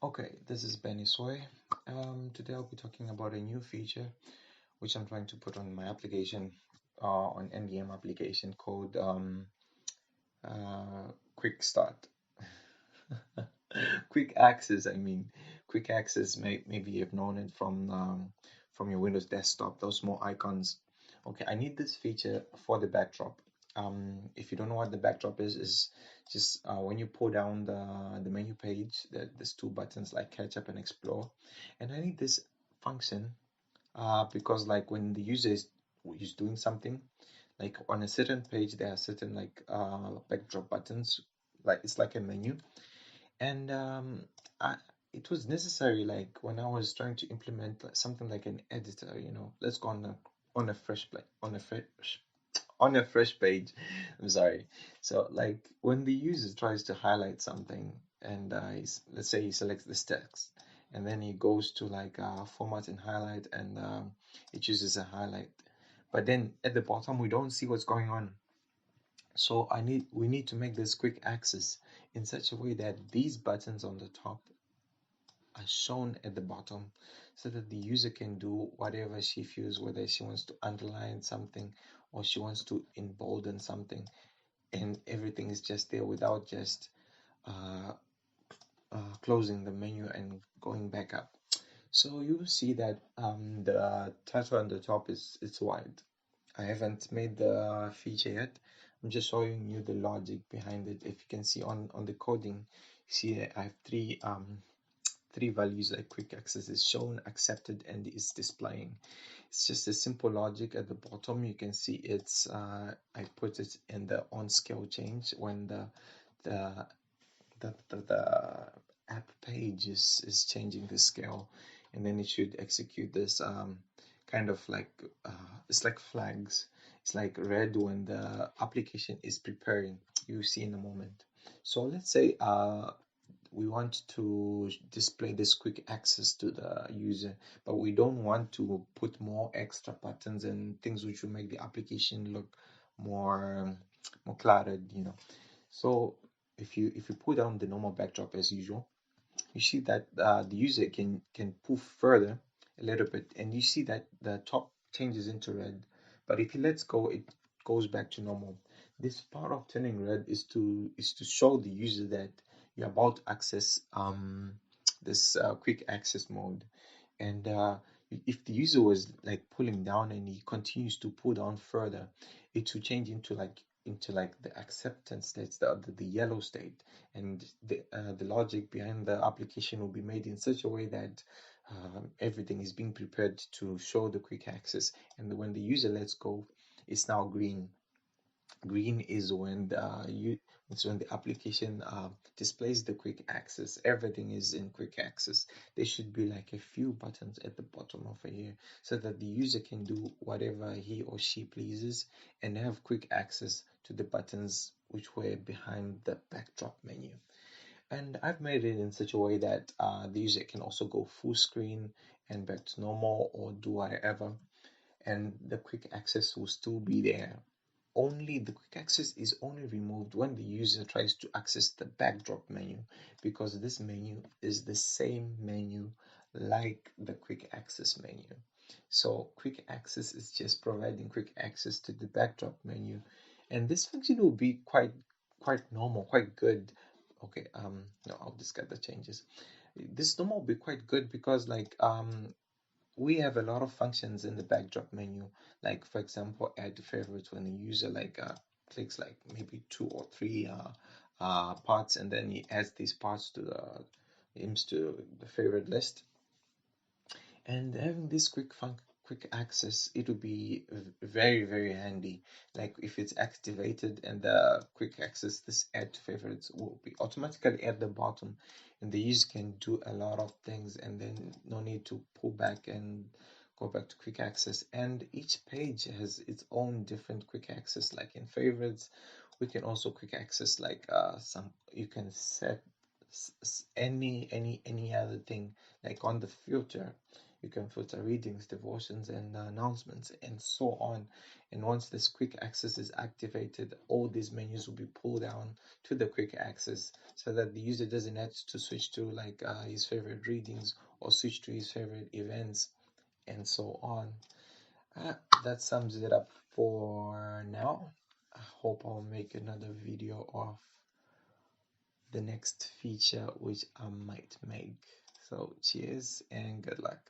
Okay, this is Benny Soy. Today I'll be talking about a new feature which I'm trying to put on my application, on NDM application called Quick Start. Quick Access, I mean, Quick Access. Maybe you've known it from your Windows desktop. Those small icons. Okay, I need this feature for the backdrop. If you don't know what the backdrop is just when you pull down the menu page, there's two buttons like Catch Up and Explore, and I need this function because like when the user is doing something, like on a certain page, there are certain like backdrop buttons, like it's like a menu, and I, it was necessary like when I was trying to implement something like an editor, let's go on a fresh play on a fresh page. I'm sorry. So like when the user tries to highlight something and let's say he selects this text and then he goes to like format and highlight and he chooses a highlight, but then at the bottom we don't see what's going on. So we need to make this quick access in such a way that these buttons on the top are shown at the bottom so that the user can do whatever she feels, whether she wants to underline something or she wants to embolden something, and everything is just there without just uh, closing the menu and going back up. So you see that the title on the top is it's white. I haven't made the feature yet. I'm just showing you the logic behind it. If you can see on the coding, see I have three values like quick access is shown, accepted, and is displaying. It's just a simple logic at the bottom. You can see it's I put it in the on scale change when the the app page is changing the scale, and then it should execute this kind of like it's like flags. It's like red when the application is preparing. You see in a moment. So let's say we want to display this quick access to the user, but we don't want to put more extra buttons and things which will make the application look more cluttered. So if you put down the normal backdrop as usual, you see that the user can pull further a little bit, and you see that the top changes into red. But if he lets go, it goes back to normal. This part of turning red is to show the user that you're about to access this quick access mode. And if the user was like pulling down and he continues to pull down further, it will change into like the acceptance state, the yellow state, and the logic behind the application will be made in such a way that everything is being prepared to show the quick access. And when the user lets go, it's now green. Green is it's when the application displays the quick access. Everything is in quick access. There should be like a few buttons at the bottom of here so that the user can do whatever he or she pleases and have quick access to the buttons which were behind the backdrop menu. And I've made it in such a way that the user can also go full screen and back to normal or do whatever, and the quick access will still be there. Only the quick access is only removed when the user tries to access the backdrop menu, because this menu is the same menu like the quick access menu. So quick access is just providing quick access to the backdrop menu, and this function will be quite normal, quite good. Okay, no, I'll discard the changes. This normal will be quite good because like we have a lot of functions in the backdrop menu, like for example add to favorites. When the user like clicks like maybe two or three parts, and then he adds these parts to the aims to the favorite list. And having this quick access, it would be very handy. Like if it's activated and the quick access, this add to favorites will be automatically at the bottom, and the user can do a lot of things, and then no need to pull back and go back to quick access. And each page has its own different quick access. Like in favorites, we can also quick access like some you can set any other thing. Like on the filter, You can filter readings, devotions, and announcements, and so on. And once this quick access is activated, all these menus will be pulled down to the quick access, so that the user doesn't have to switch to like his favorite readings or switch to his favorite events and so on. That sums it up for now. I hope I'll make another video of the next feature which I might make. So cheers and good luck.